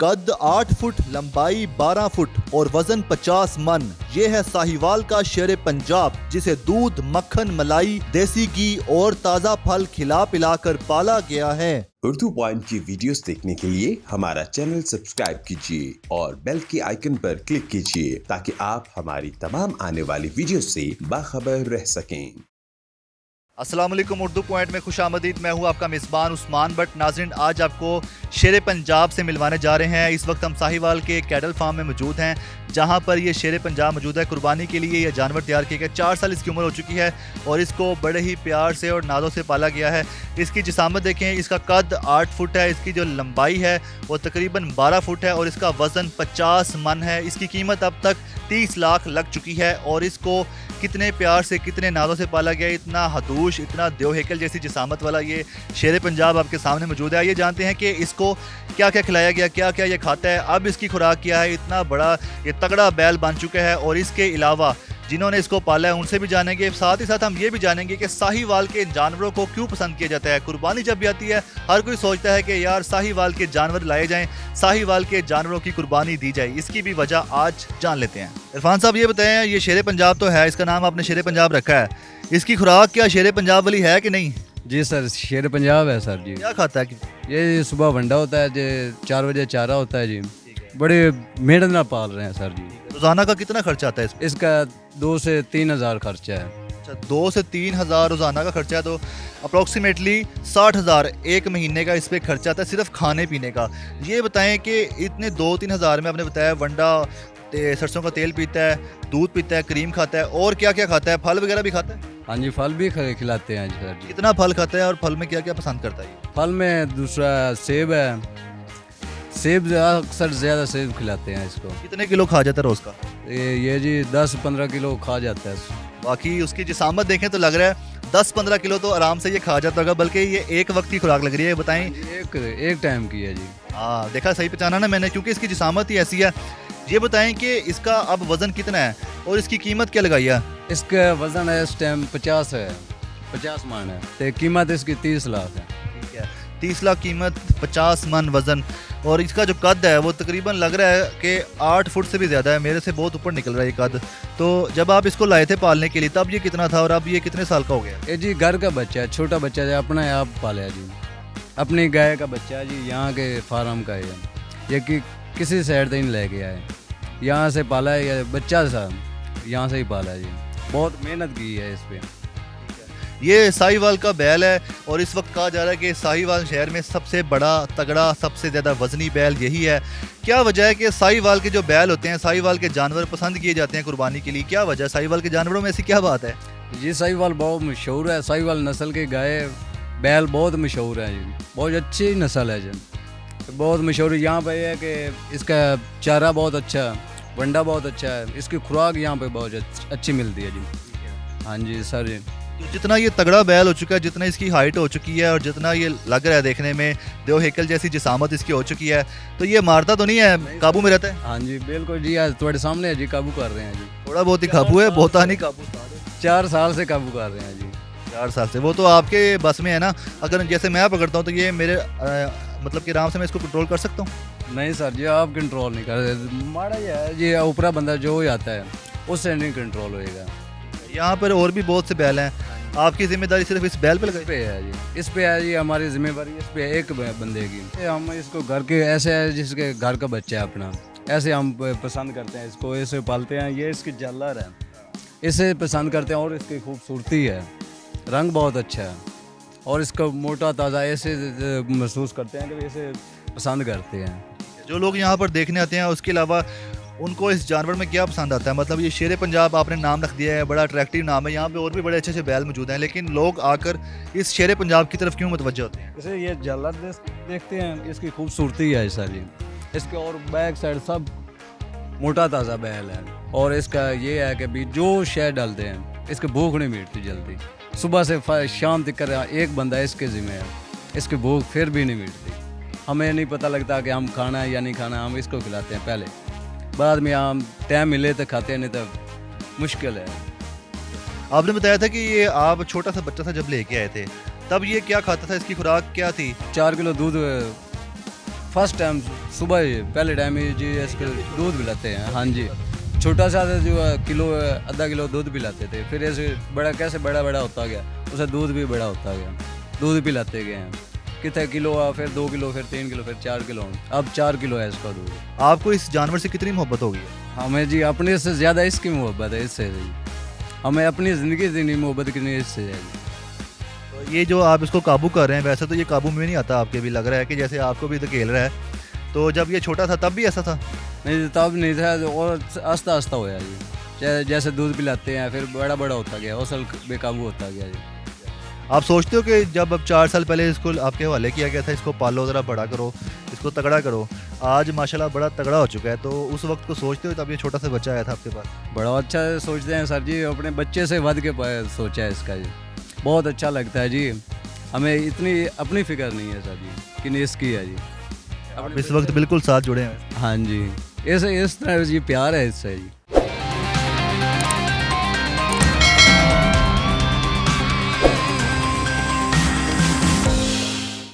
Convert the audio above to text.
कद 8 फुट, लंबाई 12 फुट और वजन 50 मन। ये है साहिवाल का शेर पंजाब, जिसे दूध, मक्खन, मलाई, देसी घी और ताज़ा फल खिला पिलाकर पाला गया है। उर्दू पॉइंट की वीडियोस देखने के लिए हमारा चैनल सब्सक्राइब कीजिए और बेल के आइकन पर क्लिक कीजिए ताकि आप हमारी तमाम आने वाली वीडियो से बाखबर रह सकें। अस्सलाम वालेकुम, उर्दू पॉइंट में खुशामदीद। मैं हूं आपका मेज़बान उस्मान भट्ट। नाज़रीन, आज आपको शेर पंजाब से मिलवाने जा रहे हैं। इस वक्त हम साहिवाल के कैटल फार्म में मौजूद हैं, जहां पर ये शेर पंजाब मौजूद है। कुर्बानी के लिए ये जानवर तैयार किया गया। 4 साल इसकी उम्र हो चुकी है और इसको बड़े ही प्यार से और नाज़ों से पाला गया है। इसकी जिसामत देखें, इसका कद 8 फुट है, इसकी जो लंबाई है वो तकरीबन 12 फुट है और इसका वज़न 50 मन है। इसकी कीमत अब तक 30 लाख लग चुकी है और इसको कितने प्यार से, कितने नाज़ों से पाला गया। इतना हदूश, इतना देव हैकल जैसी जिसामत वाला ये शेर पंजाब आपके सामने मौजूद है। आइए जानते हैं कि इसको क्या क्या खिलाया गया, क्या क्या ये खाता है, अब इसकी खुराक क्या है। इतना बड़ा ये तगड़ा बैल बन चुका है और इसके अलावा जिन्होंने इसको पाला है उनसे भी जानेंगे। साथ ही साथ हम ये भी जानेंगे कि साहिवाल के जानवरों को क्यों पसंद किया जाता है। कुर्बानी जब भी आती है हर कोई सोचता है कि यार साहिवाल के जानवर लाए जाएं, साहिवाल के जानवरों की कुर्बानी दी जाए। इसकी भी वजह आज जान लेते हैं। इरफान साहब, ये बताएं, ये शेर पंजाब तो है, इसका नाम आपने शेर पंजाब रखा है, इसकी खुराक क्या शेर पंजाब वाली है कि नहीं? जी सर, शेर पंजाब है सर जी। क्या खाता है? ये सुबह वंडा होता है जी, 4 बजे चारा होता है जी। बड़े मेहनत ना पाल रहे हैं सर जी। रोजाना का कितना खर्चा आता है इसमें? इसका 2 से 3 हज़ार खर्चा है। अच्छा, 2 से 3 हज़ार रोजाना का खर्चा है, तो अप्रोक्सीमेटली 60 हज़ार एक महीने का इस पर खर्चा आता है सिर्फ खाने पीने का। ये बताएं कि इतने 2-3 हज़ार में आपने बताया वंडा, सरसों का तेल पीता है, दूध पीता है, क्रीम खाता है और क्या क्या खाता है? फल वगैरह भी खाता है? हाँ जी, फल भी खिलाते हैं सर जी। कितना फल खाता है और फल में क्या क्या पसंद करता है? फल में दूसरा सेब है, सेब अक्सर ज़्यादा सेब खिलाते हैं इसको। कितने किलो खा जाता है रोज़ का? ये जी 10-15 किलो खा जाता है। बाकी उसकी जिसामत देखें तो लग रहा है 10-15 किलो तो आराम से ये खा जाता होगा, बल्कि ये एक वक्त की खुराक लग रही है। बताएं। एक टाइम की है जी। हाँ, देखा, सही पहचाना ना मैंने, क्योंकि इसकी जिसामत ही ऐसी है। ये बताएं कि इसका अब वज़न कितना है और इसकी कीमत क्या लगाई है? इसका वज़न है इस टाइम 50 है, 50 मन है, तो कीमत इसकी 30 लाख है। ठीक है, 30 लाख कीमत, 50 मन वज़न, और इसका जो कद है वो तकरीबन लग रहा है कि 8 फुट से भी ज़्यादा है, मेरे से बहुत ऊपर निकल रहा है ये कद। तो जब आप इसको लाए थे पालने के लिए तब ये कितना था और अब ये कितने साल का हो गया? ये जी घर का बच्चा है, छोटा बच्चा है, अपना आप पाला है जी। अपनी गाय का बच्चा है जी, यहाँ के फार्म का है ये, कि किसी साइड से नहीं ले गया है, यहाँ से पाला है। ये बच्चा था यहाँ से ही पाला है जी, बहुत मेहनत की है इस पर। ये साहिवाल का बैल है और इस वक्त कहा जा रहा है कि साहिवाल शहर में सबसे बड़ा, तगड़ा, सबसे ज़्यादा वजनी बैल यही है। क्या वजह है कि साहिवाल के जो बैल होते हैं, साहिवाल के जानवर पसंद किए जाते हैं कुर्बानी के लिए? क्या वजह है? साहिवाल के जानवरों में ऐसी क्या बात है? जी साहिवाल बहुत मशहूर है, साहिवाल नस्ल के गाय बैल बहुत मशहूर है जी, बहुत अच्छी नस्ल है जी, बहुत मशहूर है। यहाँ पे है कि इसका चारा बहुत अच्छा है, वंडा बहुत अच्छा है, इसकी खुराक यहाँ पे बहुत अच्छी मिलती है जी। हाँ जी सर जी। तो जितना ये तगड़ा बैल हो चुका है, जितना इसकी हाइट हो चुकी है और जितना ये लग रहा है देखने में देव हैकल जैसी जिसामत इसकी हो चुकी है, तो ये मारता तो नहीं है, काबू में रहता है? हाँ जी बिल्कुल जी, आज तुम्हारे सामने है जी, काबू कर रहे हैं जी। थोड़ा बहुत ही काबू है, बहुता नहीं काबू। 4 साल से काबू कर रहे हैं जी। 4 साल से? वो तो आपके बस में है ना। अगर जैसे मैं पकड़ता हूँ तो ये मेरे मतलब कि आराम से मैं इसको कंट्रोल कर सकता हूँ? नहीं सर जी, आप कंट्रोल नहीं कर सकते, माड़ा ही है जी, ऊपरा बंदा जो हो जाता है उससे नहीं कंट्रोल होएगा। यहाँ पर और भी बहुत से बैल हैं, आपकी जिम्मेदारी सिर्फ इस बैल पे लगाई? इस पे है जी, इस पे है जी हमारी जिम्मेदारी, इस पे एक बंदे की। हम इसको घर के ऐसे है जिसके घर का बच्चा है अपना, ऐसे हम पसंद करते हैं इसको, ऐसे पालते हैं। ये इसकी झालर है, इसे पसंद करते हैं और इसकी खूबसूरती है, रंग बहुत अच्छा है और इसका मोटा ताज़ा ऐसे महसूस करते हैं कि इसे पसंद करते हैं। जो लोग यहाँ पर देखने आते हैं उसके अलावा उनको इस जानवर में क्या पसंद आता है? मतलब ये शेर पंजाब आपने नाम रख दिया है, बड़ा अट्रैक्टिव नाम है, यहाँ पे और भी बड़े अच्छे अच्छे बैल मौजूद हैं, लेकिन लोग आकर इस शेर पंजाब की तरफ क्यों मुतवज्जो होते हैं? जैसे ये झालर देखते हैं, इसकी खूबसूरती है सारी, इसके और बैक साइड सब मोटा ताज़ा बैल है और इसका ये है कि भी जो शहद डालते हैं इसके भूख नहीं मिटती जल्दी, सुबह से शाम तक एक बंदा इसके ज़िम्मे है, इसकी भूख फिर भी नहीं मिटती। हमें नहीं पता लगता कि हम खाना है या नहीं खाना, हम इसको खिलाते हैं पहले, बाद में हम टाइम मिले तो खाते हैं, नहीं तो मुश्किल है। आपने बताया था कि ये आप छोटा सा बच्चा था जब लेके आए थे, तब ये क्या खाता था? इसकी खुराक क्या थी? 4 किलो दूध फर्स्ट टाइम सुबह ही पहले टाइम ही जी इसके दूध पिलाते हैं। हाँ जी, छोटा सा जो किलो आधा किलो दूध पिलाते थे, फिर ऐसे बड़ा कैसे बड़ा बड़ा होता गया, उसे दूध भी बड़ा होता गया, दूध पिलाते गए हैं। कितने किलो फिर 2 किलो, फिर 3 किलो, फिर 4 किलो, अब 4 किलो है इसका दूध। आपको इस जानवर से कितनी मोहब्बत होगी? हमें जी अपने से ज़्यादा इसकी मोहब्बत है, इससे जी हमें अपनी ज़िंदगी से नहीं मोहब्बत कितनी इससे है जी। तो ये जो आप इसको काबू कर रहे हैं, वैसे तो ये काबू में नहीं आता, आपके भी लग रहा है कि जैसे आपको भी धकेल रहा है। तो जब ये छोटा था तब भी ऐसा था? नहीं तब नहीं था, और आस्ता आस्ता होया जी, जैसे दूध पिलाते हैं फिर बड़ा बड़ा होता गया, असल बेकाबू होता गया जी। आप सोचते हो कि जब अब 4 साल पहले इसको आपके हवाले किया गया था, इसको पालो, ज़रा बड़ा करो, इसको तगड़ा करो, आज माशाल्लाह बड़ा तगड़ा हो चुका है, तो उस वक्त को सोचते हो तब ये छोटा सा बच्चा आया था आपके पास? बड़ा अच्छा सोचते हैं सर जी, अपने बच्चे से बढ़ के सोचा है इसका जी, बहुत अच्छा लगता है जी। हमें इतनी अपनी फिक्र नहीं है सर जी कि नहीं इसकी है जी। आप इस वक्त बिल्कुल साथ जुड़े हैं। हाँ जी, इस तरह जी प्यार है इससे जी।